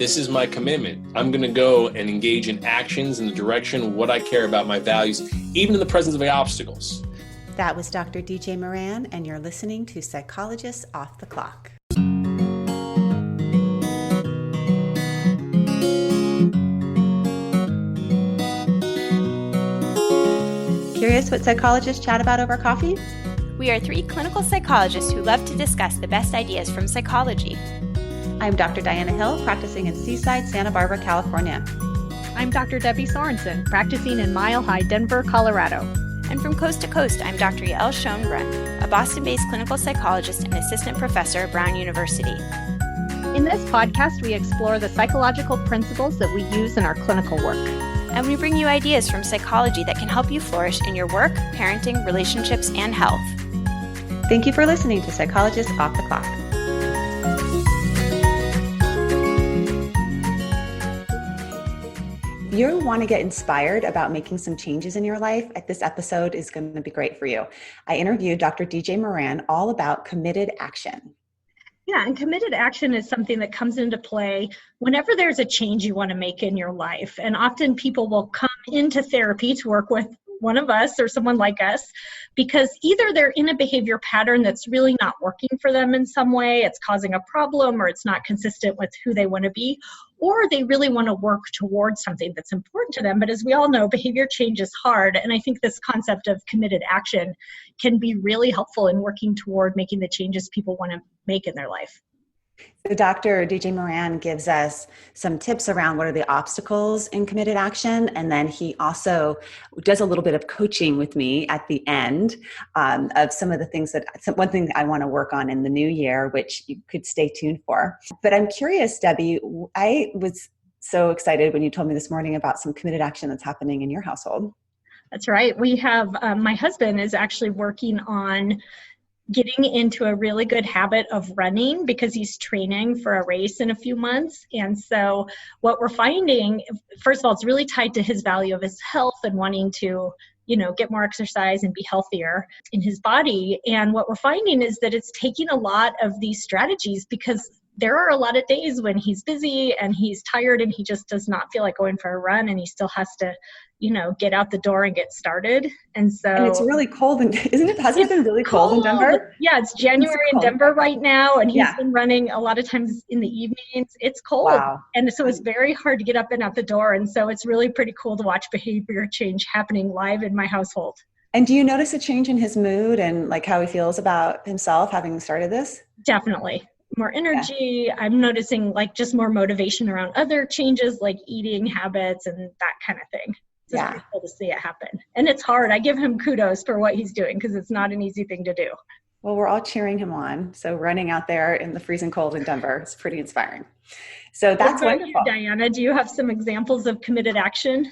This is my commitment. I'm going to go and engage in actions in the direction of what I care about, my values, even in the presence of the obstacles. That was Dr. DJ Moran, and you're listening to Psychologists Off the Clock. Curious what psychologists chat about over coffee? We are three clinical psychologists who love to discuss the best ideas from psychology. I'm Dr. Diana Hill, practicing in Seaside, Santa Barbara, California. I'm Dr. Debbie Sorensen, practicing in Mile High, Denver, Colorado. And from coast to coast, I'm Dr. Yael Schoenbrunn, a Boston-based clinical psychologist and assistant professor at Brown University. In this podcast, we explore the psychological principles that we use in our clinical work. And we bring you ideas from psychology that can help you flourish in your work, parenting, relationships, and health. Thank you for listening to Psychologists Off the Clock. If you want to get inspired about making some changes in your life, this episode is going to be great for you. I interviewed Dr. DJ Moran all about committed action. Yeah, and committed action is something that comes into play whenever there's a change you want to make in your life. And often people will come into therapy to work with one of us or someone like us because either they're in a behavior pattern that's really not working for them in some way, it's causing a problem, or it's not consistent with who they want to be, or they really want to work towards something that's important to them. But as we all know, behavior change is hard. And I think this concept of committed action can be really helpful in working toward making the changes people want to make in their life. So Dr. DJ Moran gives us some tips around what are the obstacles in committed action. And then he also does a little bit of coaching with me at the end of some of the things one thing that I want to work on in the new year, which you could stay tuned for. But I'm curious, Debbie, I was so excited when you told me this morning about some committed action that's happening in your household. That's right. We have, my husband is actually working on getting into a really good habit of running because he's training for a race in a few months. And so what we're finding, first of all, it's really tied to his value of his health and wanting to, get more exercise and be healthier in his body. And what we're finding is that it's taking a lot of these strategies because there are a lot of days when he's busy and he's tired and he just does not feel like going for a run and he still has to, get out the door and get started. And it's really cold, hasn't it been really cold in Denver? Yeah, it's January in Denver right now, and he's been running a lot of times in the evenings. It's cold. Wow. And so it's very hard to get up and out the door. And so it's really pretty cool to watch behavior change happening live in my household. And do you notice a change in his mood and like how he feels about himself having started this? Definitely. More energy. Yeah. I'm noticing like just more motivation around other changes like eating habits and that kind of thing. It's pretty cool to see it happen. And it's hard. I give him kudos for what he's doing because it's not an easy thing to do. Well, we're all cheering him on. So running out there in the freezing cold in Denver is pretty inspiring. So that's wonderful. You, Diana, do you have some examples of committed action?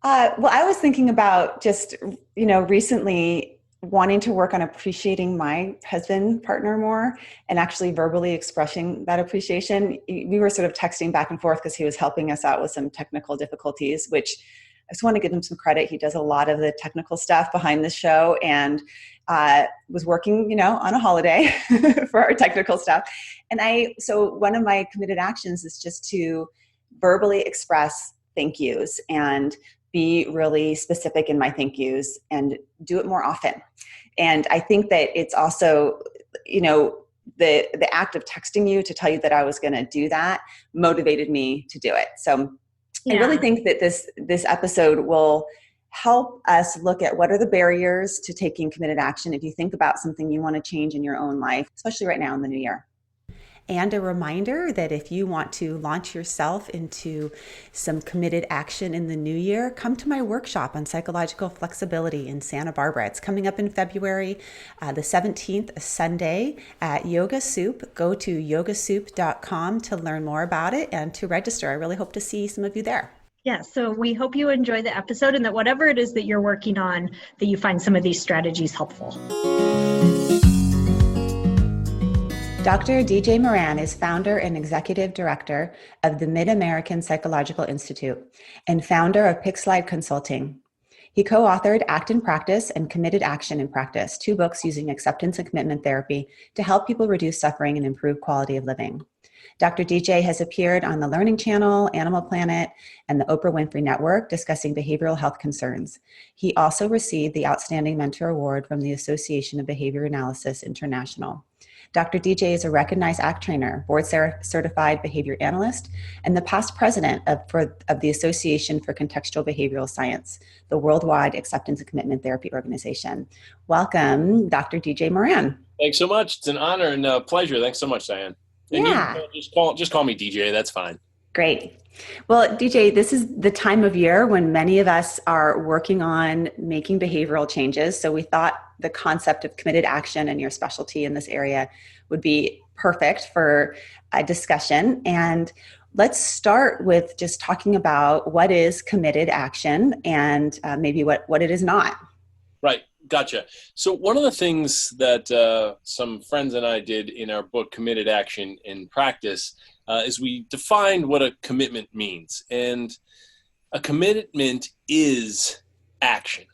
Well, I was thinking about just, recently wanting to work on appreciating my partner more and actually verbally expressing that appreciation. We were sort of texting back and forth because he was helping us out with some technical difficulties, which I just want to give him some credit. He does a lot of the technical stuff behind the show and was working, on a holiday for our technical stuff. So one of my committed actions is just to verbally express thank yous and be really specific in my thank yous and do it more often. And I think that it's also, the act of texting you to tell you that I was going to do that motivated me to do it. So I really think that this episode will help us look at what are the barriers to taking committed action if you think about something you want to change in your own life, especially right now in the new year. And a reminder that if you want to launch yourself into some committed action in the new year, come to my workshop on psychological flexibility in Santa Barbara. It's coming up in February, the 17th, Sunday at Yoga Soup. Go to yogasoup.com to learn more about it and to register. I really hope to see some of you there. Yeah, so we hope you enjoy the episode and that whatever it is that you're working on, that you find some of these strategies helpful. Dr. DJ Moran is founder and executive director of the MidAmerican Psychological Institute and founder of Pickslyde Consulting. He co-authored Act in Practice and Committed Action in Practice, 2 books using acceptance and commitment therapy to help people reduce suffering and improve quality of living. Dr. DJ has appeared on the Learning Channel, Animal Planet, and the Oprah Winfrey Network discussing behavioral health concerns. He also received the Outstanding Mentor Award from the Association of Behavior Analysis International. Dr. DJ is a recognized ACTrainer, board certified behavior analyst, and the past president of the Association for Contextual Behavioral Science, the worldwide acceptance and commitment therapy organization. Welcome, Dr. DJ Moran. Thanks so much. It's an honor and a pleasure. Thanks so much, Diane. And yeah. You just call me DJ. That's fine. Great. Well, DJ, this is the time of year when many of us are working on making behavioral changes. So we thought the concept of committed action and your specialty in this area would be perfect for a discussion. And let's start with just talking about what is committed action and maybe what it is not. Right. Gotcha. So one of the things that some friends and I did in our book, Committed Action in Practice, is we defined what a commitment means. And a commitment is action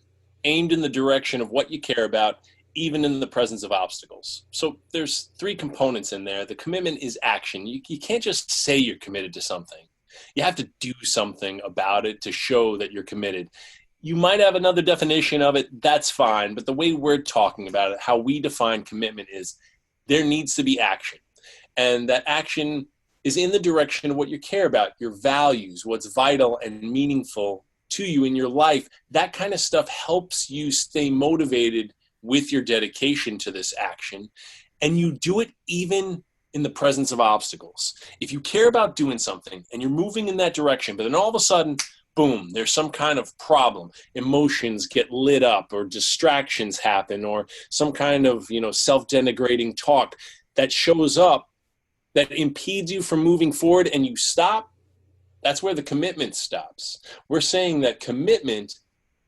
aimed in the direction of what you care about, even in the presence of obstacles. So there's three components in there. The commitment is action. You can't just say you're committed to something. You have to do something about it to show that you're committed. You might have another definition of it, that's fine. But the way we're talking about it, how we define commitment is there needs to be action. And that action is in the direction of what you care about, your values, what's vital and meaningful to you in your life. That kind of stuff helps you stay motivated with your dedication to this action. And you do it even in the presence of obstacles. If you care about doing something and you're moving in that direction, but then all of a sudden, boom, there's some kind of problem. Emotions get lit up or distractions happen or some kind of, self-denigrating talk that shows up that impedes you from moving forward and you stop. That's where the commitment stops. We're saying that commitment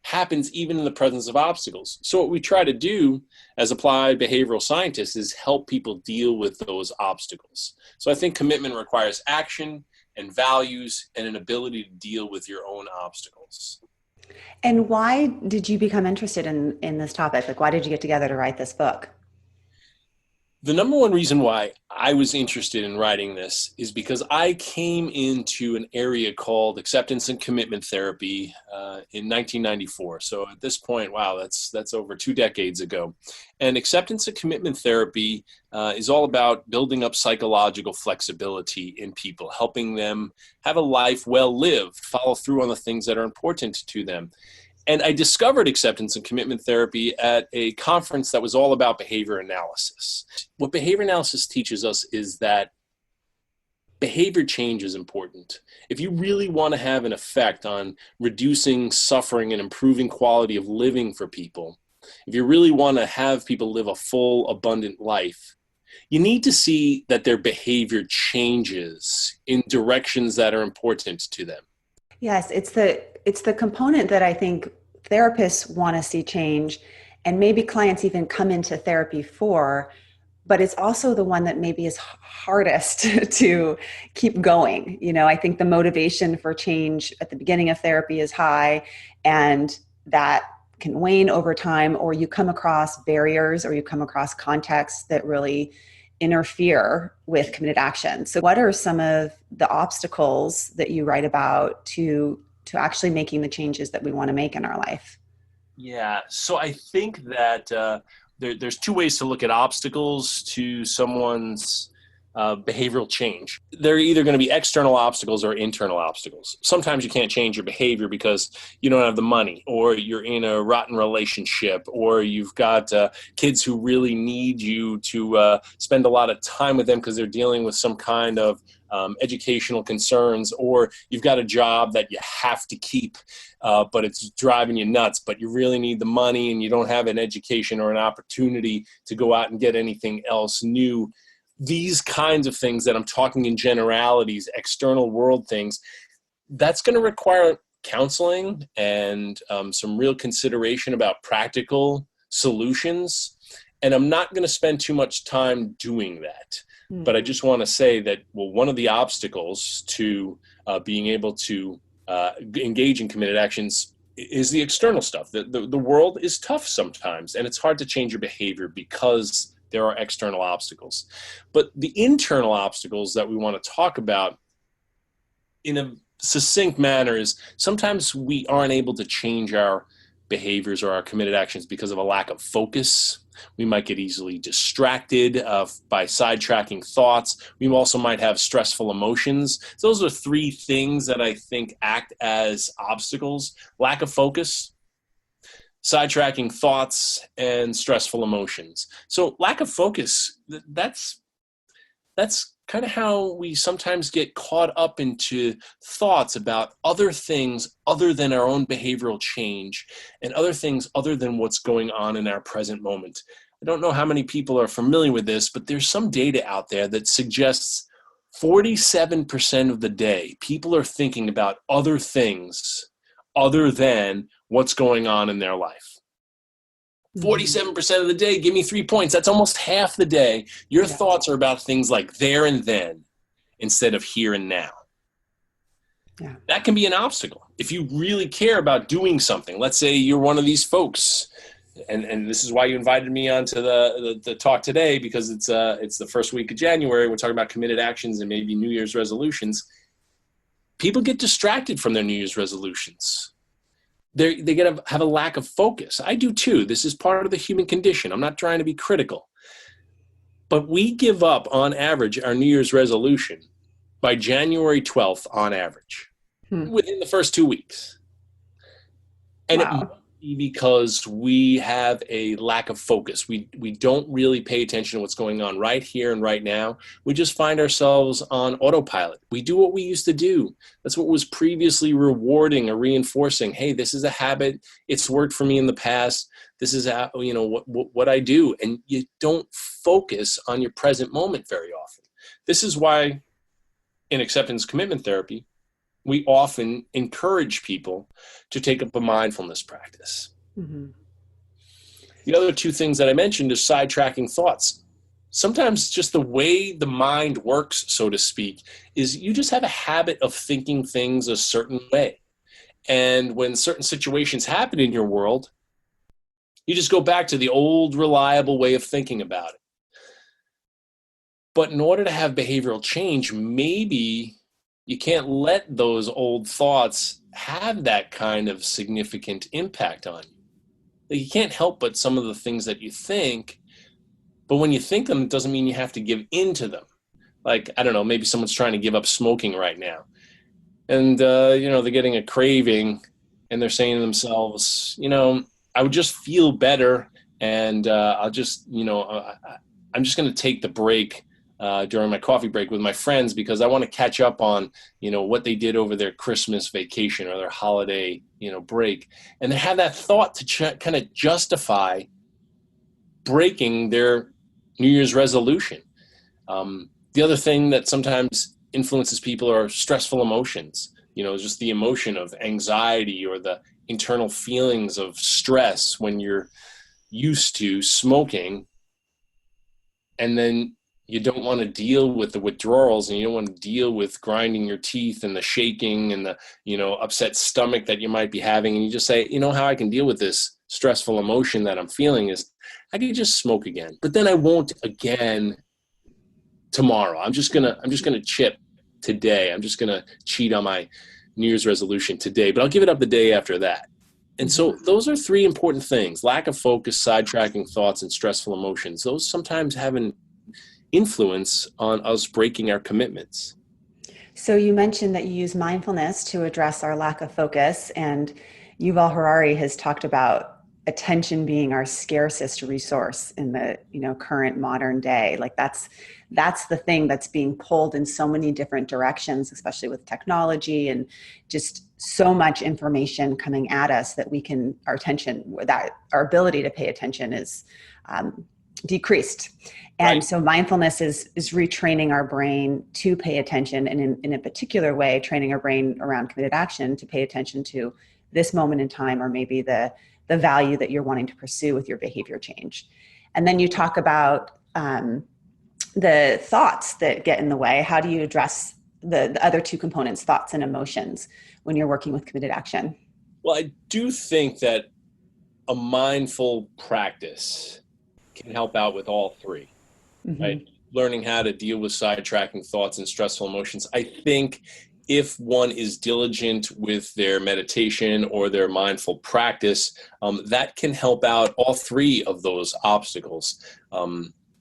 happens even in the presence of obstacles. So what we try to do as applied behavioral scientists is help people deal with those obstacles. So I think commitment requires action and values and an ability to deal with your own obstacles. And why did you become interested in this topic? Like, why did you get together to write this book? The number one reason why I was interested in writing this is because I came into an area called acceptance and commitment therapy in 1994. So at this point, wow, that's over 2 decades ago. And acceptance and commitment therapy is all about building up psychological flexibility in people, helping them have a life well lived, follow through on the things that are important to them. And I discovered acceptance and commitment therapy at a conference that was all about behavior analysis. What behavior analysis teaches us is that behavior change is important. If you really want to have an effect on reducing suffering and improving quality of living for people, if you really want to have people live a full, abundant life, you need to see that their behavior changes in directions that are important to them. Yes, it's the component that I think therapists want to see change, and maybe clients even come into therapy for, but it's also the one that maybe is hardest to keep going. I think the motivation for change at the beginning of therapy is high, and that can wane over time, or you come across barriers or you come across contexts that really interfere with committed action. So what are some of the obstacles that you write about to actually making the changes that we want to make in our life? Yeah, so I think that there's 2 ways to look at obstacles to someone's behavioral change. They're either going to be external obstacles or internal obstacles. Sometimes you can't change your behavior because you don't have the money, or you're in a rotten relationship, or you've got kids who really need you to spend a lot of time with them because they're dealing with some kind of educational concerns, or you've got a job that you have to keep, but it's driving you nuts, but you really need the money and you don't have an education or an opportunity to go out and get anything else new. These kinds of things that I'm talking in generalities, external world things, that's going to require counseling and some real consideration about practical solutions. And I'm not going to spend too much time doing that. But I just want to say that, one of the obstacles to being able to engage in committed actions is the external stuff. The world is tough sometimes, and it's hard to change your behavior because there are external obstacles. But the internal obstacles that we want to talk about in a succinct manner is sometimes we aren't able to change our behaviors or our committed actions because of a lack of focus. We might get easily distracted by sidetracking thoughts. We also might have stressful emotions. So those are three things that I think act as obstacles: lack of focus, sidetracking thoughts, and stressful emotions. So lack of focus, that's kind of how we sometimes get caught up into thoughts about other things other than our own behavioral change and other things other than what's going on in our present moment. I don't know how many people are familiar with this, but there's some data out there that suggests 47% of the day, people are thinking about other things other than what's going on in their life. 47% of the day, give me 3 points. That's almost half the day. Your thoughts are about things like there and then instead of here and now. Yeah. That can be an obstacle. If you really care about doing something, let's say you're one of these folks, and this is why you invited me onto the talk today, because it's the first week of January. We're talking about committed actions and maybe New Year's resolutions. People get distracted from their New Year's resolutions. They get to have a lack of focus. I do too. This is part of the human condition. I'm not trying to be critical. But we give up, on average, our New Year's resolution by January 12th on average, within the first 2 weeks. And it might be because we have a lack of focus. We don't really pay attention to what's going on right here and right now. We just find ourselves on autopilot. We do what we used to do. That's what was previously rewarding or reinforcing. Hey, this is a habit. It's worked for me in the past. This is how, what I do. And you don't focus on your present moment very often. This is why in acceptance commitment therapy, we often encourage people to take up a mindfulness practice. Mm-hmm. The other two things that I mentioned is sidetracking thoughts. Sometimes just the way the mind works, so to speak, is you just have a habit of thinking things a certain way. And when certain situations happen in your world, you just go back to the old reliable way of thinking about it. But in order to have behavioral change, maybe you can't let those old thoughts have that kind of significant impact on you. You can't help but some of the things that you think, but when you think them, it doesn't mean you have to give in to them. Like, I don't know, maybe someone's trying to give up smoking right now. And, they're getting a craving and they're saying to themselves, I would just feel better and I'm just going to take the break during my coffee break with my friends because I want to catch up on, what they did over their Christmas vacation or their holiday, break. And they have that thought to kind of justify breaking their New Year's resolution. The other thing that sometimes influences people are stressful emotions, just the emotion of anxiety or the internal feelings of stress when you're used to smoking. And then you don't want to deal with the withdrawals and you don't want to deal with grinding your teeth and the shaking and the, upset stomach that you might be having. And you just say, how I can deal with this stressful emotion that I'm feeling is I can just smoke again, but then I won't again tomorrow. I'm just going to chip today. I'm just going to cheat on my New Year's resolution today, but I'll give it up the day after that. And so those are three important things: lack of focus, sidetracking thoughts, and stressful emotions. Those sometimes have an influence on us breaking our commitments. So you mentioned that you use mindfulness to address our lack of focus, and Yuval Harari has talked about attention being our scarcest resource in the current modern day. Like that's the thing that's being pulled in so many different directions, especially with technology and just so much information coming at us that our ability to pay attention is decreased. And right. So mindfulness is retraining our brain to pay attention, and in a particular way, training our brain around committed action to pay attention to this moment in time, or maybe the value that you're wanting to pursue with your behavior change. And then you talk about the thoughts that get in the way. How do you address the other two components, thoughts and emotions, when you're working with committed action? Well, I do think that a mindful practice can help out with all three, right? Learning how to deal with sidetracking thoughts and stressful emotions. I think if one is diligent with their meditation or their mindful practice, that can help out all three of those obstacles.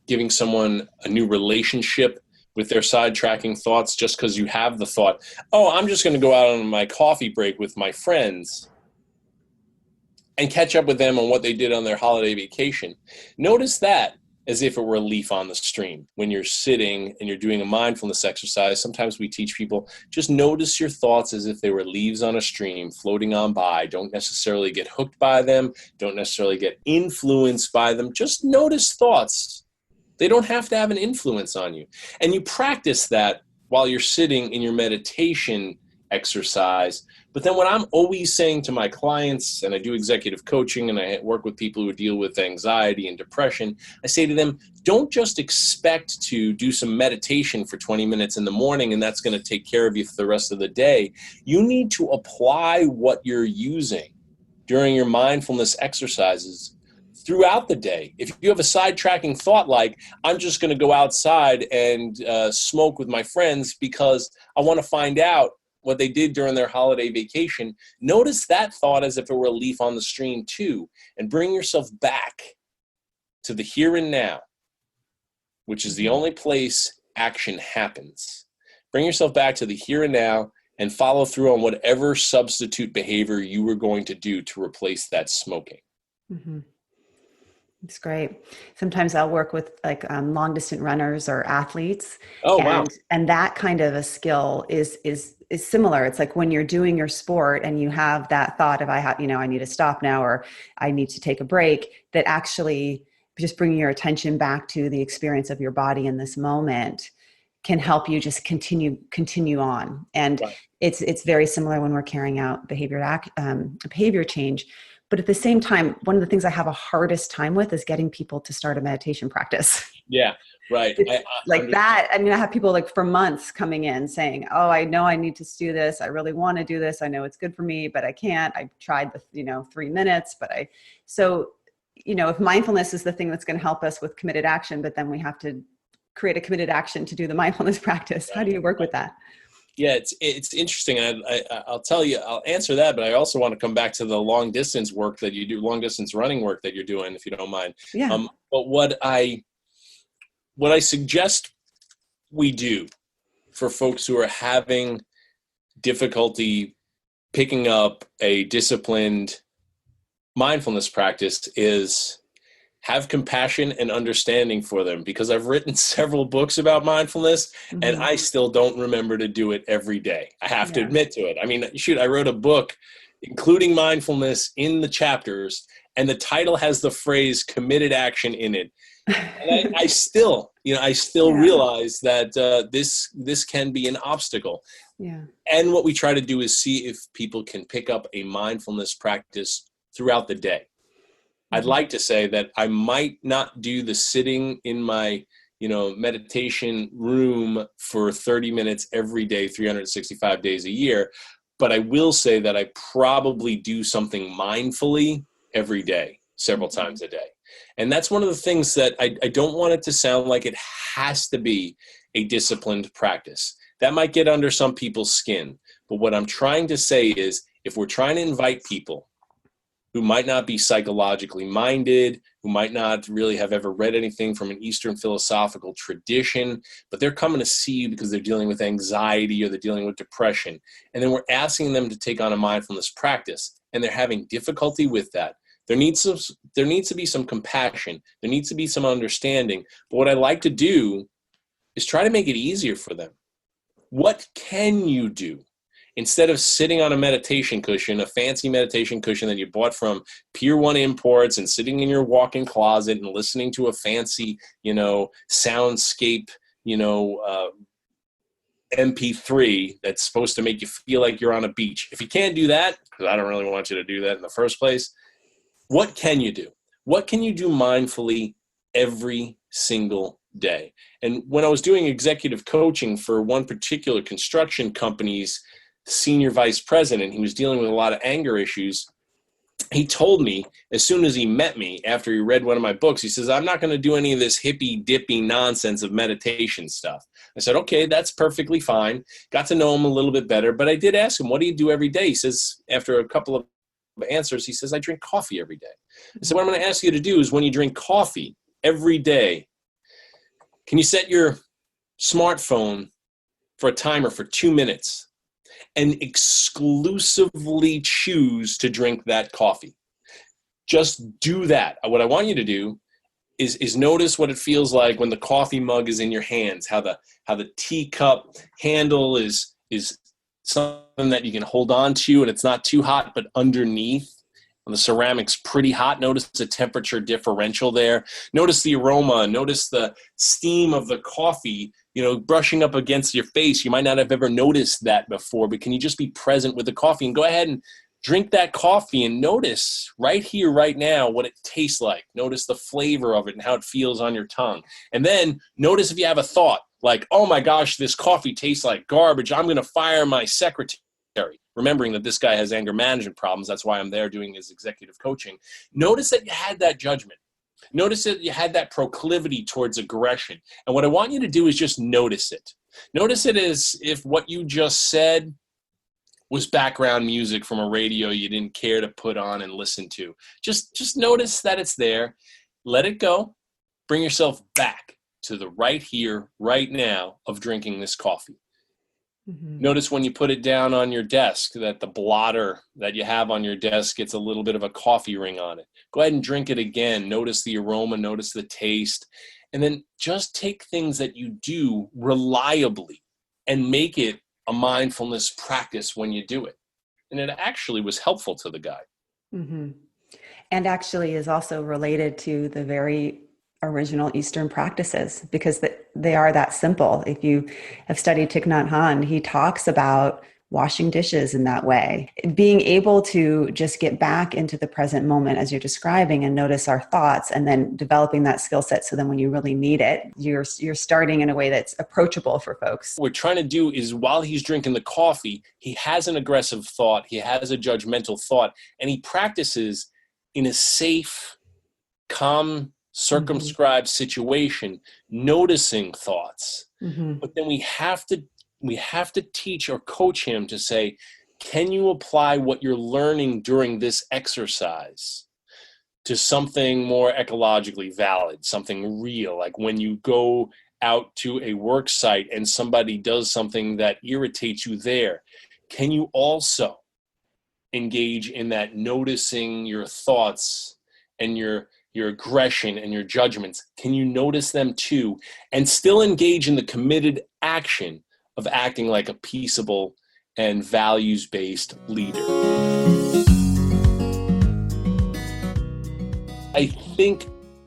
Giving someone a new relationship with their sidetracking thoughts just because you have the thought, oh, I'm just going to go out on my coffee break with my friends and catch up with them on what they did on their holiday vacation. Notice that as if it were a leaf on the stream. When you're sitting and you're doing a mindfulness exercise, sometimes we teach people, just notice your thoughts as if they were leaves on a stream floating on by. Don't necessarily get hooked by them. Don't necessarily get influenced by them. Just notice thoughts. They don't have to have an influence on you. And you practice that while you're sitting in your meditation exercise. But then what I'm always saying to my clients, and I do executive coaching and I work with people who deal with anxiety and depression, I say to them, don't just expect to do some meditation for 20 minutes in the morning and that's going to take care of you for the rest of the day. You need to apply what you're using during your mindfulness exercises throughout the day. If you have a sidetracking thought like, I'm just going to go outside and smoke with my friends because I want to find out what they did during their holiday vacation, notice that thought as if it were a leaf on the stream too, and bring yourself back to the here and now, which is the only place action happens. Bring yourself back to the here and now and follow through on whatever substitute behavior you were going to do to replace that smoking. It's great. Sometimes I'll work with like long distance runners or athletes. Oh, wow. And that kind of a skill is similar. It's like when you're doing your sport and you have that thought of, I need to stop now, or I need to take a break, that actually just bringing your attention back to the experience of your body in this moment can help you just continue on. And right. It's very similar when we're carrying out behavior change. But at the same time, one of the things I have a hardest time with is getting people to start a meditation practice. Yeah, right. I have people like for months coming in saying, oh, I know I need to do this. I really want to do this. I know it's good for me, but I can't. I've tried the, 3 minutes, if mindfulness is the thing that's going to help us with committed action, but then we have to create a committed action to do the mindfulness practice. How do you work with that? Yeah, it's interesting. I'll tell you, I'll answer that, but I also want to come back to the long distance work that you do, long distance running work that you're doing, if you don't mind. Yeah. But what I suggest we do for folks who are having difficulty picking up a disciplined mindfulness practice is have compassion and understanding for them, because I've written several books about mindfulness and I still don't remember to do it every day. I have to admit to it. I mean, I wrote a book including mindfulness in the chapters and the title has the phrase committed action in it. And I still realize that this can be an obstacle. Yeah. And what we try to do is see if people can pick up a mindfulness practice throughout the day. I'd like to say that I might not do the sitting in my, meditation room for 30 minutes every day, 365 days a year, but I will say that I probably do something mindfully every day, several times a day. And that's one of the things that I don't want it to sound like it has to be a disciplined practice. That might get under some people's skin. But what I'm trying to say is, if we're trying to invite people who might not be psychologically minded, who might not really have ever read anything from an Eastern philosophical tradition, but they're coming to see you because they're dealing with anxiety or they're dealing with depression. And then we're asking them to take on a mindfulness practice and they're having difficulty with that. There needs to be some compassion. There needs to be some understanding. But what I like to do is try to make it easier for them. What can you do? Instead of sitting on a meditation cushion, a fancy meditation cushion that you bought from Pier 1 Imports and sitting in your walk-in closet and listening to a fancy, soundscape, MP3 that's supposed to make you feel like you're on a beach. If you can't do that, because I don't really want you to do that in the first place, what can you do? What can you do mindfully every single day? And when I was doing executive coaching for one particular construction company's senior vice president, he was dealing with a lot of anger issues. he told me as soon as he met me after he read one of my books, he says, I'm not going to do any of this hippy dippy nonsense of meditation stuff. I said, okay, that's perfectly fine. Got to know him a little bit better. But I did ask him, what do you do every day? He says, after a couple of answers, he says, I drink coffee every day. I said, what I'm going to ask you to do is when you drink coffee every day, can you set your smartphone for a timer for 2 minutes and exclusively choose to drink that coffee? Just do that. What I want you to do is notice what it feels like when the coffee mug is in your hands, how the teacup handle is something that you can hold on to and it's not too hot, but underneath when the ceramic's pretty hot, notice the temperature differential there. Notice the aroma, notice the steam of the coffee, brushing up against your face. You might not have ever noticed that before, but can you just be present with the coffee and go ahead and drink that coffee and notice right here, right now, what it tastes like. Notice the flavor of it and how it feels on your tongue. And then notice if you have a thought like, oh my gosh, this coffee tastes like garbage. I'm going to fire my secretary. Remembering that this guy has anger management problems. That's why I'm there doing his executive coaching. Notice that you had that judgment. Notice that you had that proclivity towards aggression. And what I want you to do is just notice it. Notice it as if what you just said was background music from a radio you didn't care to put on and listen to. Just notice that it's there. Let it go. Bring yourself back to the right here, right now of drinking this coffee. Mm-hmm. Notice when you put it down on your desk that the blotter that you have on your desk gets a little bit of a coffee ring on it. Go ahead and drink it again. Notice the aroma, notice the taste, and then just take things that you do reliably and make it a mindfulness practice when you do it. And it actually was helpful to the guy. Mm-hmm. And actually is also related to the very original Eastern practices because they are that simple. If you have studied Thich Nhat Hanh, he talks about washing dishes in that way. Being able to just get back into the present moment as you're describing and notice our thoughts and then developing that skill set so then when you really need it, you're starting in a way that's approachable for folks. What we're trying to do is while he's drinking the coffee, he has an aggressive thought, he has a judgmental thought, and he practices in a safe, calm, circumscribed situation, noticing thoughts. Mm-hmm. But then we have to teach or coach him to say, can you apply what you're learning during this exercise to something more ecologically valid, something real? Like when you go out to a work site and somebody does something that irritates you there, can you also engage in that noticing your thoughts and your aggression and your judgments? Can you notice them too and still engage in the committed action of acting like a peaceable and values-based leader? I think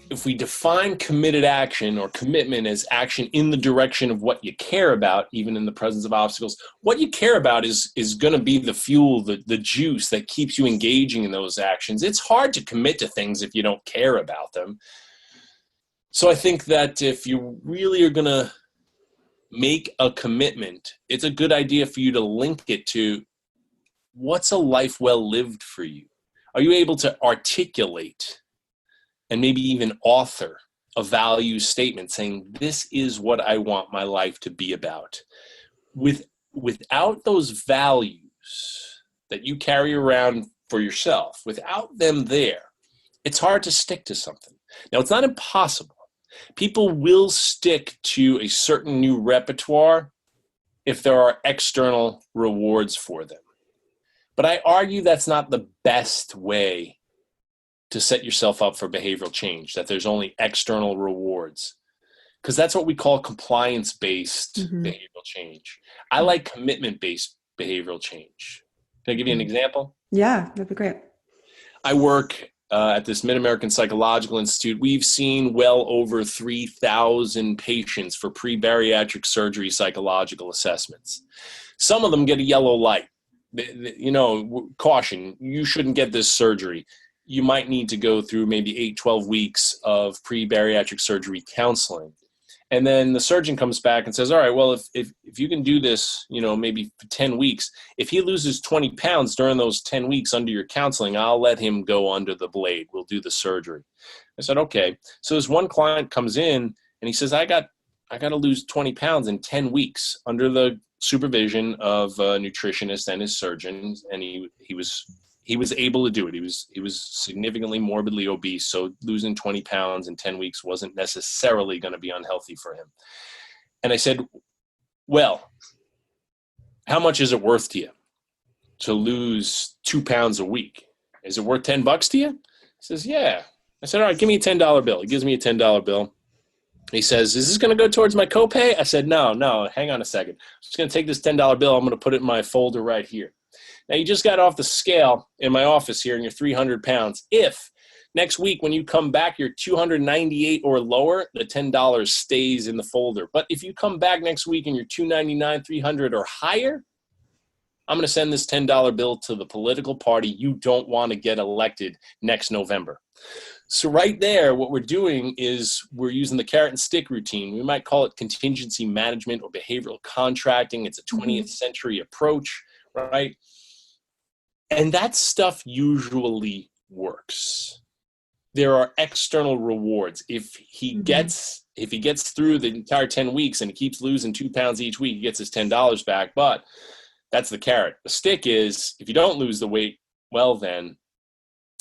if we define committed action or commitment as action in the direction of what you care about, even in the presence of obstacles, what you care about is going to be the fuel, the juice that keeps you engaging in those actions. It's hard to commit to things if you don't care about them. So I think that if you really are going to make a commitment, it's a good idea for you to link it to what's a life well lived for you. Are you able to articulate and maybe even author a value statement saying, this is what I want my life to be about? Without those values that you carry around for yourself, without them there, it's hard to stick to something. Now, it's not impossible. People will stick to a certain new repertoire if there are external rewards for them. But I argue that's not the best way to set yourself up for behavioral change, that there's only external rewards. Because that's what we call compliance-based behavioral change. I like commitment-based behavioral change. Can I give you an example? Yeah, that'd be great. I work at this MidAmerican Psychological Institute. We've seen well over 3,000 patients for pre-bariatric surgery psychological assessments. Some of them get a yellow light. Caution, you shouldn't get this surgery. You might need to go through maybe 8-12 weeks of pre-bariatric surgery counseling. And then the surgeon comes back and says, all right, well, if you can do this, maybe for 10 weeks, if he loses 20 pounds during those 10 weeks under your counseling, I'll let him go under the blade. We'll do the surgery. I said, okay. So this one client comes in and he says, I got to lose 20 pounds in 10 weeks under the supervision of a nutritionist and his surgeon. And he was able to do it. He was significantly morbidly obese, so losing 20 pounds in 10 weeks wasn't necessarily going to be unhealthy for him. And I said, well, how much is it worth to you to lose 2 pounds a week? Is it worth $10 to you? He says, yeah. I said, all right, give me a $10 bill. He gives me a $10 bill. He says, is this going to go towards my copay? I said, no, hang on a second. I'm just going to take this $10 bill. I'm going to put it in my folder right here. Now, you just got off the scale in my office here and you're 300 pounds. If next week when you come back, you're 298 or lower, the $10 stays in the folder. But if you come back next week and you're 299, 300 or higher, I'm going to send this $10 bill to the political party you don't want to get elected next November. So right there, what we're doing is we're using the carrot and stick routine. We might call it contingency management or behavioral contracting. It's a 20th century approach, right? And that stuff usually works. There are external rewards. If he gets through the entire 10 weeks and he keeps losing 2 pounds each week, he gets his $10 back. But that's the carrot. The stick is, if you don't lose the weight, well then,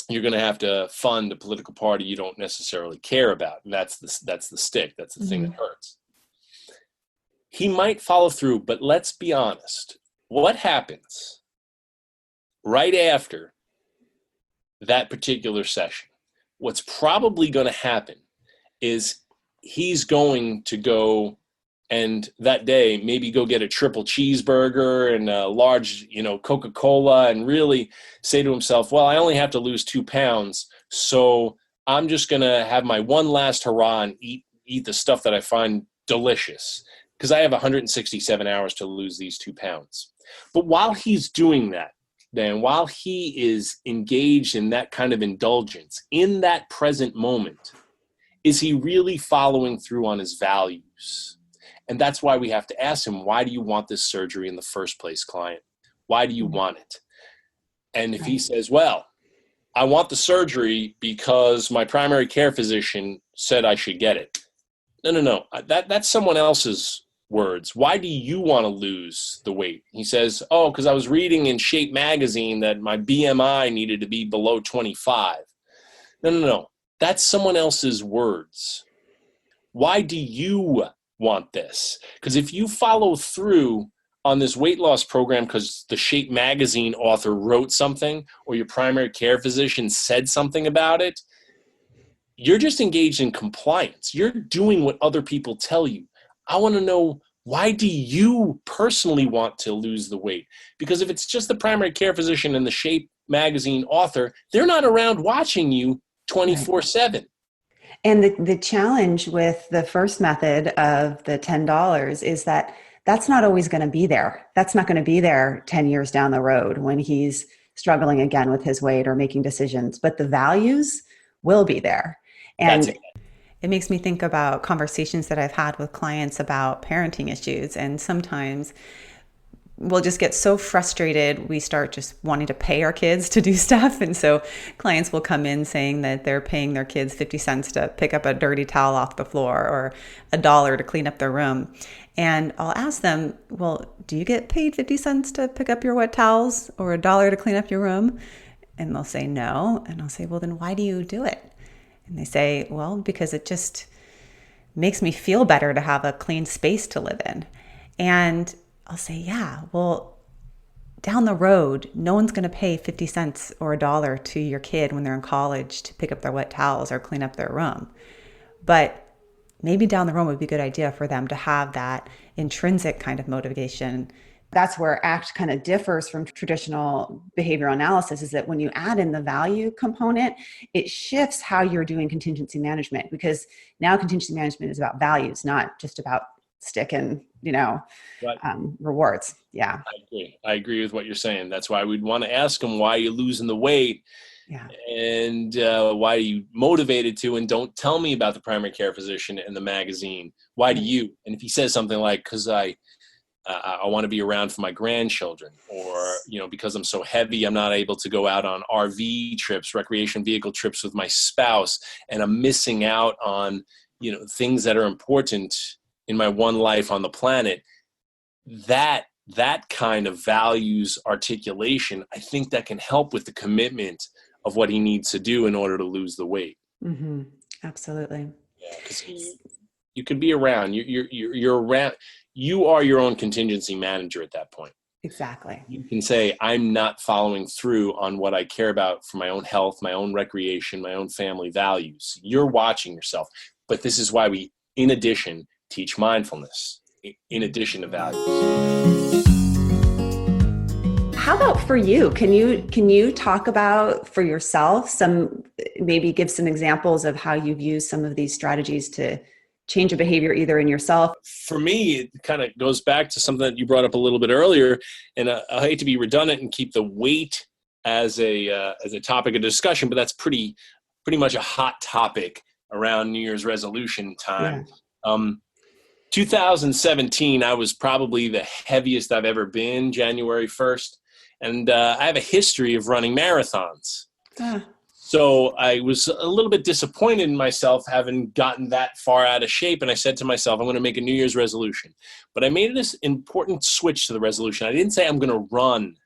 you're going to have to fund a political party you don't necessarily care about. And that's the stick. That's the thing that hurts. He might follow through, but let's be honest. What happens right after that particular session? What's probably going to happen is he's going to go and that day maybe go get a triple cheeseburger and a large, Coca-Cola and really say to himself, well, I only have to lose 2 pounds. So I'm just going to have my one last hurrah and eat the stuff that I find delicious because I have 167 hours to lose these 2 pounds. But while he's doing that, then while he is engaged in that kind of indulgence in that present moment, is he really following through on his values? And that's why we have to ask him, why do you want this surgery in the first place, client? Why do you want it? And if he says, well, I want the surgery because my primary care physician said I should get it. No. That's someone else's words. Why do you want to lose the weight? He says, oh, because I was reading in Shape magazine that my BMI needed to be below 25. No. That's someone else's words. Why do you want this? Because if you follow through on this weight loss program because the Shape magazine author wrote something or your primary care physician said something about it, you're just engaged in compliance. You're doing what other people tell you. I want to know, why do you personally want to lose the weight? Because if it's just the primary care physician and the Shape magazine author, they're not around watching you 24/7. And the challenge with the first method of the $10 is that that's not always going to be there. That's not going to be there 10 years down the road when he's struggling again with his weight or making decisions. But the values will be there. And it makes me think about conversations that I've had with clients about parenting issues. And sometimes we'll just get so frustrated, we start just wanting to pay our kids to do stuff. And so clients will come in saying that they're paying their kids 50 cents to pick up a dirty towel off the floor or $1 to clean up their room. And I'll ask them, well, do you get paid 50 cents to pick up your wet towels or $1 to clean up your room? And they'll say no. And I'll say, well, then why do you do it? And they say, well, because it just makes me feel better to have a clean space to live in. And I'll say, yeah, well, down the road, no one's going to pay 50 cents or $1 to your kid when they're in college to pick up their wet towels or clean up their room. But maybe down the road would be a good idea for them to have that intrinsic kind of motivation. That's where ACT kind of differs from traditional behavioral analysis, is that when you add in the value component, it shifts how you're doing contingency management, because now contingency management is about values, not just about stick and, rewards. Yeah. I agree with what you're saying. That's why we'd want to ask them, why are you losing the weight? Yeah. And why are you motivated to? And don't tell me about the primary care physician and the magazine. Why do you? And if he says something like, because I want to be around for my grandchildren, or, because I'm so heavy, I'm not able to go out on RV trips, recreation vehicle trips with my spouse, and I'm missing out on, things that are important in my one life on the planet. That kind of values articulation, I think that can help with the commitment of what he needs to do in order to lose the weight. Mm-hmm. Absolutely. Yeah, because you can be around. You're around. You are your own contingency manager at that point. Exactly. You can say, I'm not following through on what I care about for my own health, my own recreation, my own family values. You're watching yourself. But this is why we, in addition, teach mindfulness, in addition to values. How about for you? Can you talk about for yourself maybe give some examples of how you've used some of these strategies to change a behavior either in yourself? For me, it kind of goes back to something that you brought up a little bit earlier, and I hate to be redundant and keep the weight as a topic of discussion, but that's pretty much a hot topic around New Year's resolution time. Yeah. 2017, I was probably the heaviest I've ever been, January 1st. And I have a history of running marathons. So I was a little bit disappointed in myself having gotten that far out of shape. And I said to myself, I'm going to make a New Year's resolution. But I made this important switch to the resolution. I didn't say I'm going to run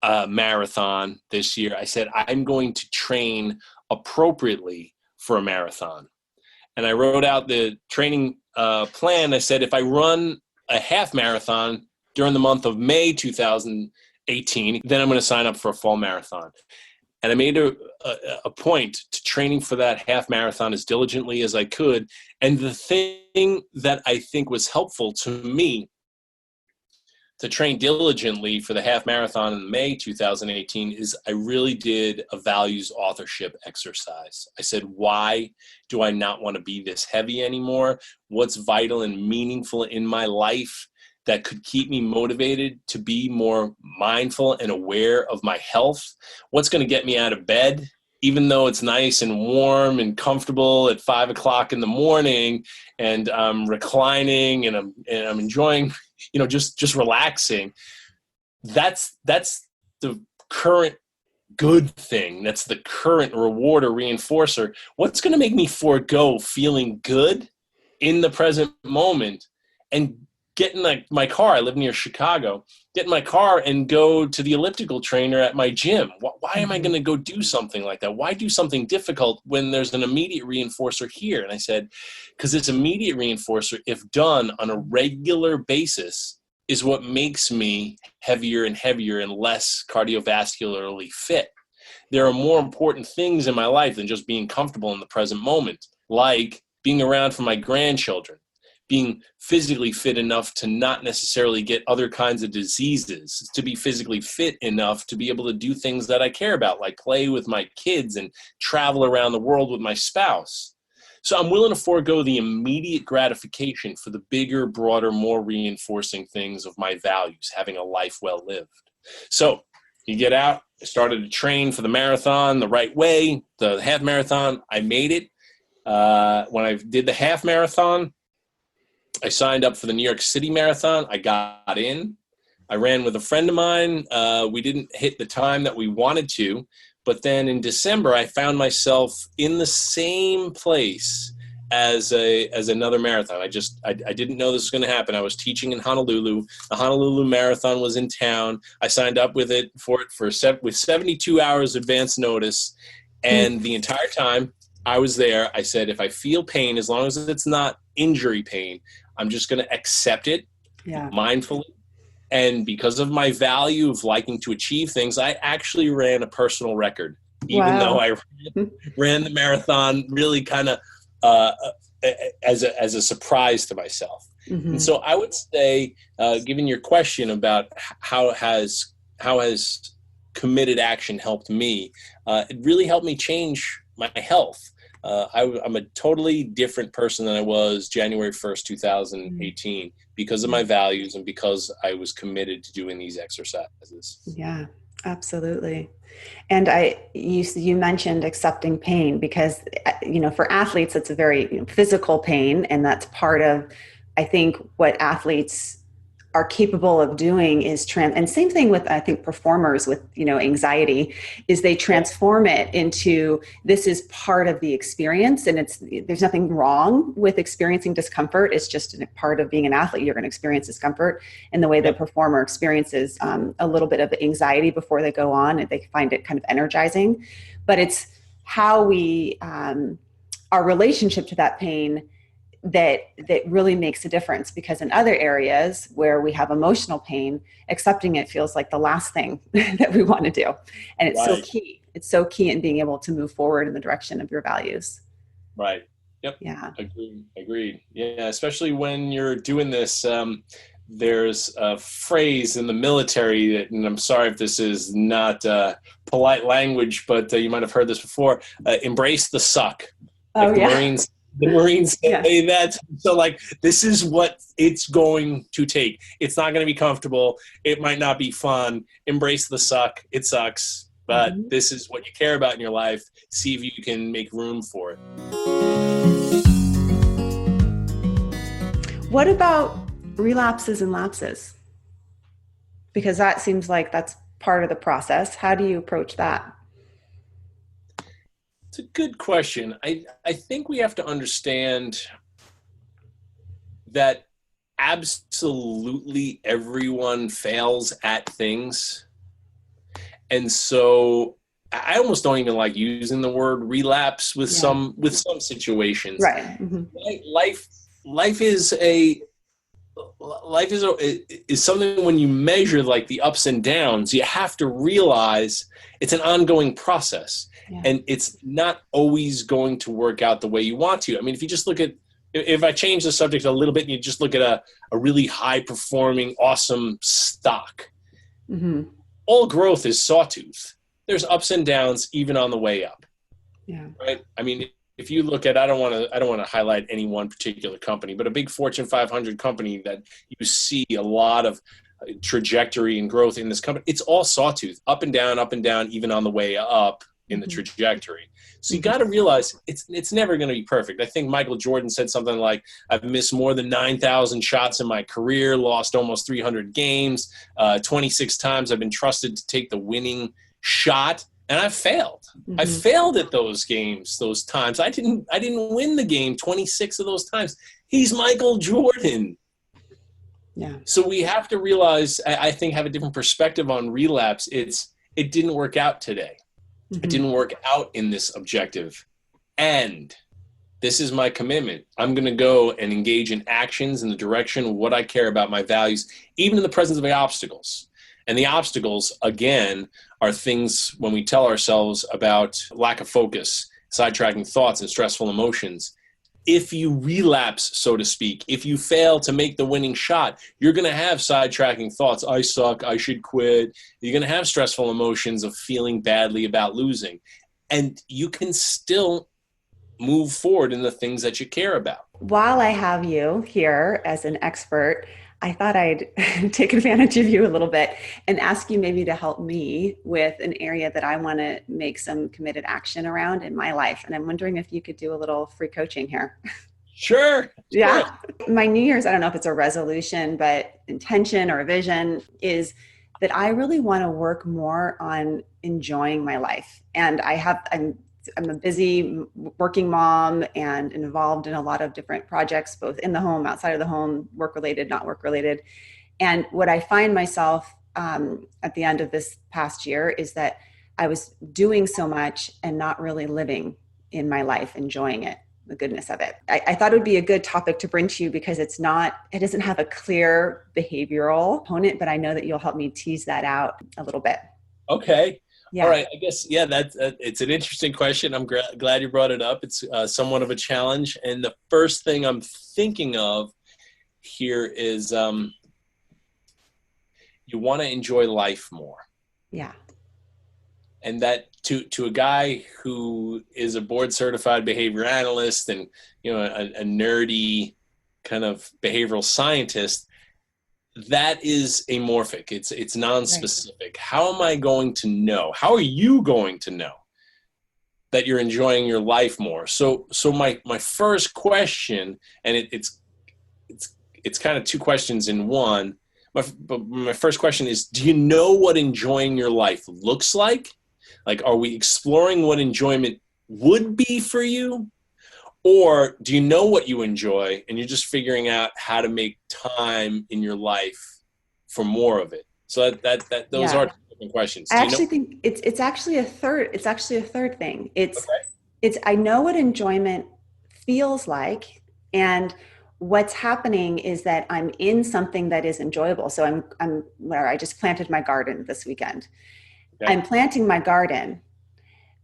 a marathon this year. I said I'm going to train appropriately for a marathon. And I wrote out the training plan. I said, if I run a half marathon during the month of May 2018, then I'm going to sign up for a fall marathon. And I made a point to training for that half marathon as diligently as I could. And the thing that I think was helpful to me to train diligently for the half marathon in May 2018 is I really did a values authorship exercise. I said, why do I not want to be this heavy anymore? What's vital and meaningful in my life that could keep me motivated to be more mindful and aware of my health? What's going to get me out of bed, even though it's nice and warm and comfortable at 5 o'clock in the morning, and I'm reclining and I'm enjoying, just relaxing. That's the current good thing. That's the current reward or reinforcer. What's going to make me forego feeling good in the present moment and get in my car? I live near Chicago. Get in my car and go to the elliptical trainer at my gym. Why am I going to go do something like that? Why do something difficult when there's an immediate reinforcer here? And I said, because this immediate reinforcer, if done on a regular basis, is what makes me heavier and heavier and less cardiovascularly fit. There are more important things in my life than just being comfortable in the present moment, like being around for my grandchildren, being physically fit enough to not necessarily get other kinds of diseases, to be physically fit enough to be able to do things that I care about, like play with my kids and travel around the world with my spouse. So I'm willing to forego the immediate gratification for the bigger, broader, more reinforcing things of my values, having a life well lived. So you get out, I started to train for the marathon the right way, the half marathon, I made it. When I did the half marathon, I signed up for the New York City Marathon. I got in. I ran with a friend of mine. We didn't hit the time that we wanted to, but then in December, I found myself in the same place as another marathon. I didn't know this was going to happen. I was teaching in Honolulu. The Honolulu Marathon was in town. I signed up with 72 hours advance notice, and the entire time I was there, I said, if I feel pain, as long as it's not injury pain, I'm just going to accept it mindfully. And because of my value of liking to achieve things, I actually ran a personal record, even though I ran the marathon really kind of as a surprise to myself. Mm-hmm. And so I would say, given your question about how has committed action helped me, it really helped me change my health. I'm a totally different person than I was January 1st, 2018, because of my values and because I was committed to doing these exercises. Yeah. Absolutely. And you mentioned accepting pain because, for athletes, it's a very physical pain. And that's part of, I think, what athletes are capable of doing is and same thing with, I think, performers with, anxiety, is they transform it into, this is part of the experience. And there's nothing wrong with experiencing discomfort. It's just a part of being an athlete. You're going to experience discomfort in the way the performer experiences a little bit of anxiety before they go on, and they find it kind of energizing. But it's how we, our relationship to that pain that really makes a difference, because in other areas where we have emotional pain, accepting it feels like the last thing that we want to do. And it's so key. It's so key in being able to move forward in the direction of your values. Right. Yep. Yeah. Agreed. Yeah. Especially when you're doing this, there's a phrase in the military that, and I'm sorry if this is not polite language, but you might have heard this before, embrace the suck. Like the Marines say that. So this is what it's going to take. It's not going to be comfortable. It might not be fun. Embrace the suck. It sucks, but this is what you care about in your life. See if you can make room for it. What about relapses and lapses? Because that seems like that's part of the process. How do you approach that? It's a good question. I think we have to understand that absolutely everyone fails at things. And so I almost don't even like using the word relapse with some situations. Right. Life is something, when you measure the ups and downs, you have to realize it's an ongoing process. Yeah. And it's not always going to work out the way you want to. I mean, if you just look at, if I change the subject a little bit and you just look at a really high performing, awesome stock, all growth is sawtooth. There's ups and downs even on the way up. Yeah. Right. I mean, if you look at, I don't want to highlight any one particular company, but a big Fortune 500 company that you see a lot of trajectory and growth in this company, it's all sawtooth, up and down, even on the way up in the trajectory. So you got to realize it's never going to be perfect. I think Michael Jordan said something like, I've missed more than 9,000 shots in my career, lost almost 300 games, 26 times I've been trusted to take the winning shot, and I've failed. I failed at those games, those times. I didn't win the game 26 of those times. He's Michael Jordan. Yeah. So we have to realize, I think, have a different perspective on relapse. It didn't work out today. It didn't work out in this objective. And this is my commitment. I'm going to go and engage in actions in the direction of what I care about, my values, even in the presence of the obstacles. And the obstacles, again, are things when we tell ourselves about lack of focus, sidetracking thoughts, and stressful emotions. If you relapse, so to speak, if you fail to make the winning shot, you're going to have sidetracking thoughts. I suck. I should quit. You're going to have stressful emotions of feeling badly about losing. And you can still move forward in the things that you care about. While I have you here as an expert, I thought I'd take advantage of you a little bit and ask you maybe to help me with an area that I want to make some committed action around in my life. And I'm wondering if you could do a little free coaching here. Sure. Yeah. My New Year's, I don't know if it's a resolution, but intention or a vision is that I really want to work more on enjoying my life. And I'm a busy working mom and involved in a lot of different projects, both in the home, outside of the home, work-related, not work-related. And what I find myself at the end of this past year is that I was doing so much and not really living in my life, enjoying it, the goodness of it. I thought it would be a good topic to bring to you because it doesn't have a clear behavioral component, but I know that you'll help me tease that out a little bit. Okay. Yeah. All right. I guess, it's an interesting question. I'm glad you brought it up. It's somewhat of a challenge. And the first thing I'm thinking of here is you want to enjoy life more. Yeah. And that to a guy who is a board certified behavior analyst and, a nerdy kind of behavioral scientist, that is amorphic. It's non-specific. Right. How am I going to know? How are you going to know that you're enjoying your life more? So my first question, and it's kind of two questions in one. My first question is, do you know what enjoying your life looks like? Like, are we exploring what enjoyment would be for you? Or do you know what you enjoy and you're just figuring out how to make time in your life for more of it? So those are different questions. I actually think it's actually a third thing. It's I know what enjoyment feels like, and what's happening is that I'm in something that is enjoyable. So I just planted my garden this weekend. Okay. I'm planting my garden,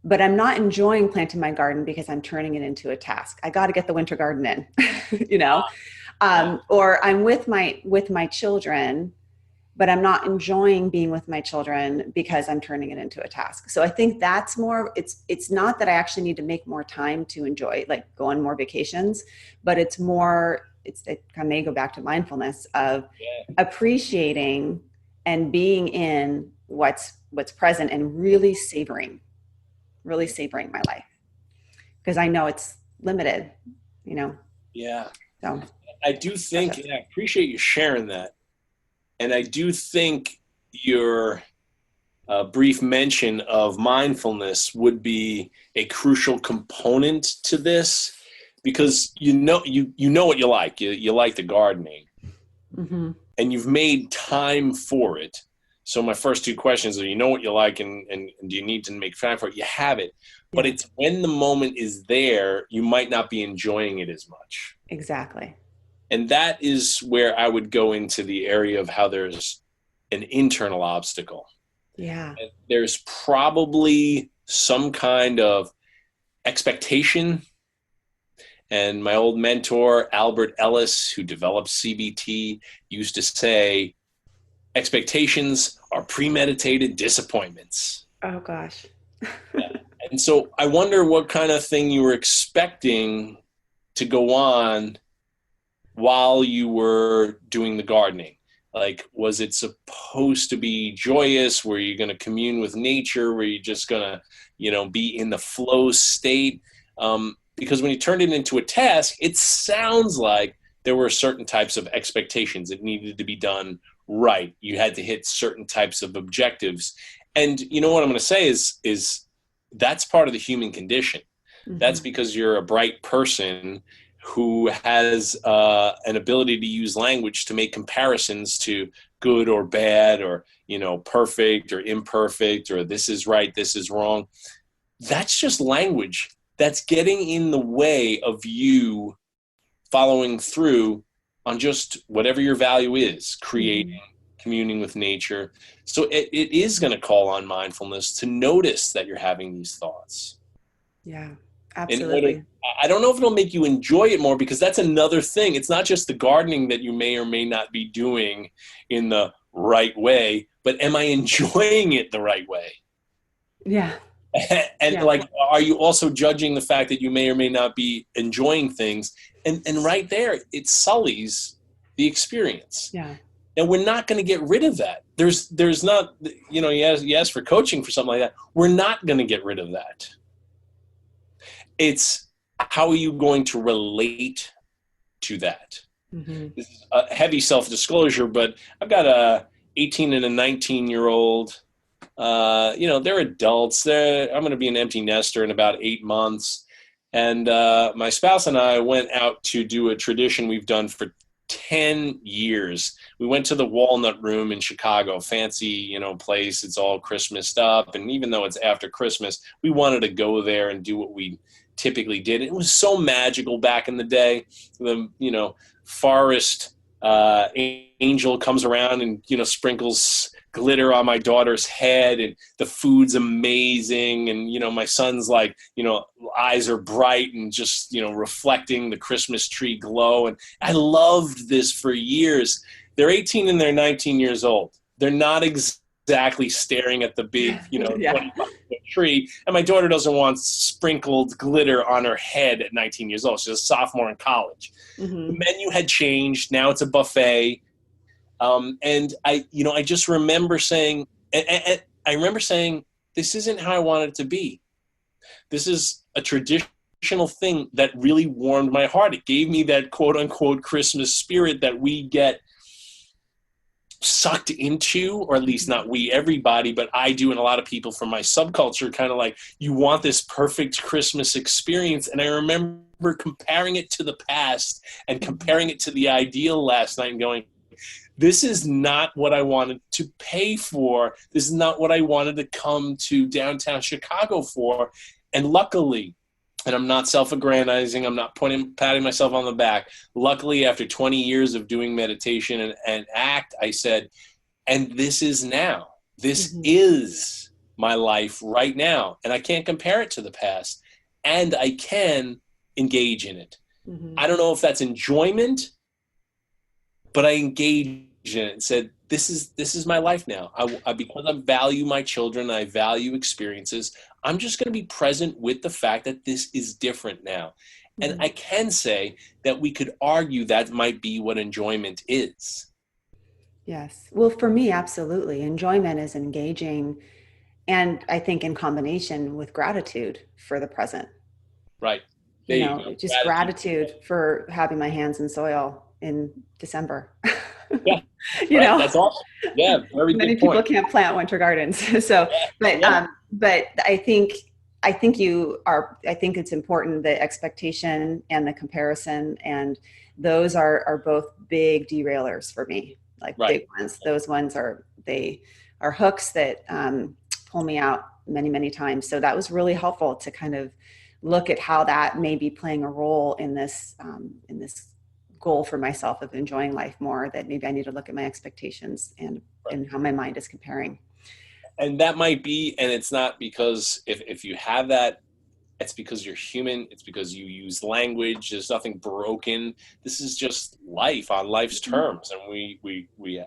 but I'm not enjoying planting my garden because I'm turning it into a task. I got to get the winter garden in, you know, or I'm with my children, but I'm not enjoying being with my children because I'm turning it into a task. So I think that's more, it's not that I actually need to make more time to enjoy, like go on more vacations, but it's more, it may go back to mindfulness of appreciating and being in what's present and really savoring my life, because I know it's limited, you know? Yeah. So I do think, I appreciate you sharing that. And I do think your brief mention of mindfulness would be a crucial component to this, because you know what you like. You like the gardening, mm-hmm. and you've made time for it. So my first two questions are, you know what you like, and do you need to make time for it? You have it. But it's when the moment is there, you might not be enjoying it as much. Exactly. And that is where I would go into the area of how there's an internal obstacle. Yeah. And there's probably some kind of expectation. And my old mentor, Albert Ellis, who developed CBT, used to say, expectations are premeditated disappointments. Oh, gosh. And so I wonder what kind of thing you were expecting to go on while you were doing the gardening. Like, was it supposed to be joyous? Were you going to commune with nature? Were you just going to, be in the flow state? Because when you turned it into a task, it sounds like there were certain types of expectations that needed to be done right. You had to hit certain types of objectives. And you know what I'm going to say is that's part of the human condition. Mm-hmm. That's because you're a bright person who has an ability to use language to make comparisons to good or bad, or, perfect or imperfect, or this is right, this is wrong. That's just language that's getting in the way of you following through on just whatever your value is, creating, communing with nature. So it is going to call on mindfulness to notice that you're having these thoughts. Yeah, absolutely. I don't know if it'll make you enjoy it more, because that's another thing. It's not just the gardening that you may or may not be doing in the right way, but am I enjoying it the right way? Yeah. And are you also judging the fact that you may or may not be enjoying things? And right there, it sullies the experience. Yeah. And we're not going to get rid of that. There's not, you ask for coaching for something like that. We're not going to get rid of that. It's how are you going to relate to that? Mm-hmm. This is a heavy self-disclosure, but I've got a 18 and a 19-year-old. They're adults. I'm going to be an empty nester in about 8 months. And my spouse and I went out to do a tradition we've done for 10 years. We went to the Walnut Room in Chicago, fancy, place. It's all Christmased up. And even though it's after Christmas, we wanted to go there and do what we typically did. It was so magical back in the day. The, forest angel comes around and, sprinkles glitter on my daughter's head, and the food's amazing. And, my son's like, eyes are bright and just, reflecting the Christmas tree glow. And I loved this for years. They're 18 and they're 19 years old. They're not exactly staring at the big, 25-foot tree. And my daughter doesn't want sprinkled glitter on her head at 19 years old. She's a sophomore in college. Mm-hmm. The menu had changed. Now it's a buffet. And I just remember saying, this isn't how I wanted it to be. This is a traditional thing that really warmed my heart. It gave me that quote unquote Christmas spirit that we get sucked into, or at least not we, everybody, but I do, and a lot of people from my subculture, kind of like, you want this perfect Christmas experience. And I remember comparing it to the past and comparing it to the ideal last night and going, this is not what I wanted to pay for. This is not what I wanted to come to downtown Chicago for. And luckily, and I'm not self-aggrandizing, I'm not patting myself on the back. Luckily, after 20 years of doing meditation and ACT, I said, and this is now. This is my life right now. And I can't compare it to the past. And I can engage in it. I don't know if that's enjoyment, but I engaged in it and said, this is my life now. Because I value my children, I value experiences, I'm just going to be present with the fact that this is different now. And I can say that we could argue that might be what enjoyment is. Yes. Well, for me, absolutely. Enjoyment is engaging, and I think in combination with gratitude for the present. Right. Just gratitude for having my hands in soil in December. Yeah. That's awesome. Yeah, very many good point. People can't plant winter gardens. So, but I think it's important, the expectation and the comparison, and those are both big derailers for me, big ones. Those ones are hooks that pull me out many, many times. So that was really helpful to kind of look at how that may be playing a role in this goal for myself of enjoying life more, that maybe I need to look at my expectations and how my mind is comparing. And that might be, and it's not because if you have that, it's because you're human. It's because you use language. There's nothing broken. This is just life on life's terms. And we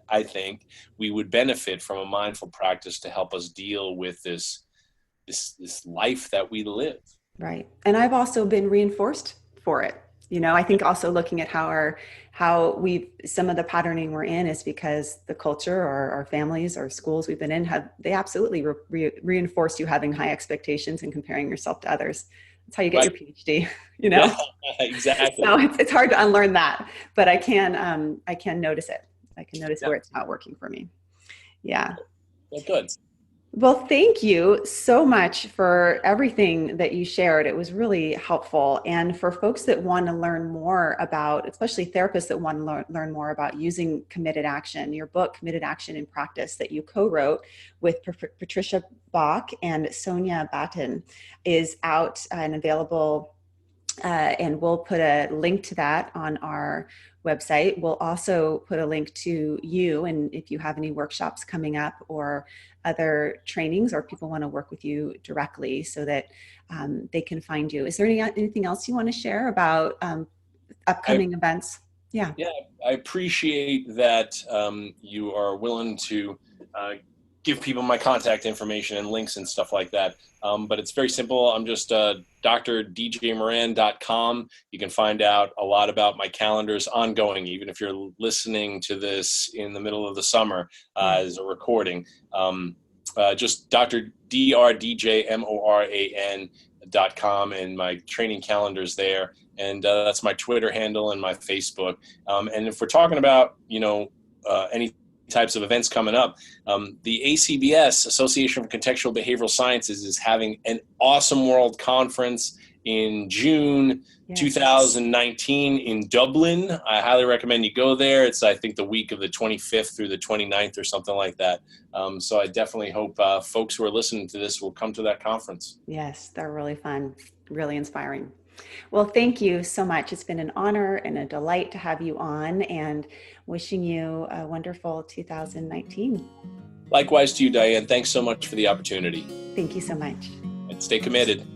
I think we would benefit from a mindful practice to help us deal with this life that we live. Right. And I've also been reinforced for it. I think also looking at some of the patterning we're in is because the culture or our families or schools we've been in they absolutely reinforced you having high expectations and comparing yourself to others. That's how you get your PhD, Yeah, exactly. So it's hard to unlearn that, but I can notice it. I can notice where it's not working for me. Yeah. Well, good. Well, thank you so much for everything that you shared. It was really helpful. And for folks that want to learn more about, especially therapists that want to learn more about using committed action, your book, Committed Action in Practice, that you co-wrote with Patricia Bach and Sonia Batten, is out and available. And we'll put a link to that on our website. We'll also put a link to you, and if you have any workshops coming up or other trainings, or people want to work with you directly, so that they can find you. Is there anything else you want to share about upcoming events? Yeah, I appreciate that you are willing to give people my contact information and links and stuff like that. But it's very simple. I'm just drdjmoran.com. You can find out a lot about my calendars ongoing, even if you're listening to this in the middle of the summer as a recording. Just drdjmoran.com, and my training calendars there. And that's my Twitter handle and my Facebook. And if we're talking about, any types of events coming up, the ACBS, Association for Contextual Behavioral Sciences, is having an awesome world conference in June 2019 in Dublin. I highly recommend you go there. It's, I think, the week of the 25th through the 29th or something like that. So I definitely hope folks who are listening to this will come to that conference. Yes, they're really fun, really inspiring. Well, thank you so much. It's been an honor and a delight to have you on, and wishing you a wonderful 2019. Likewise to you, Diane. Thanks so much for the opportunity. Thank you so much. And stay committed.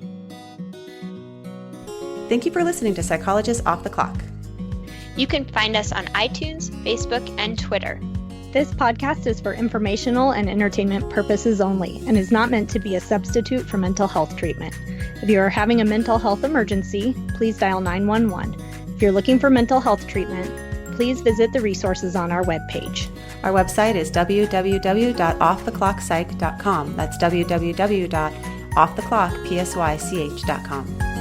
Thank you for listening to Psychologists Off the Clock. You can find us on iTunes, Facebook, and Twitter. This podcast is for informational and entertainment purposes only and is not meant to be a substitute for mental health treatment. If you are having a mental health emergency, please dial 911. If you're looking for mental health treatment, please visit the resources on our webpage. Our website is www.offtheclockpsych.com. That's www.offtheclockpsych.com.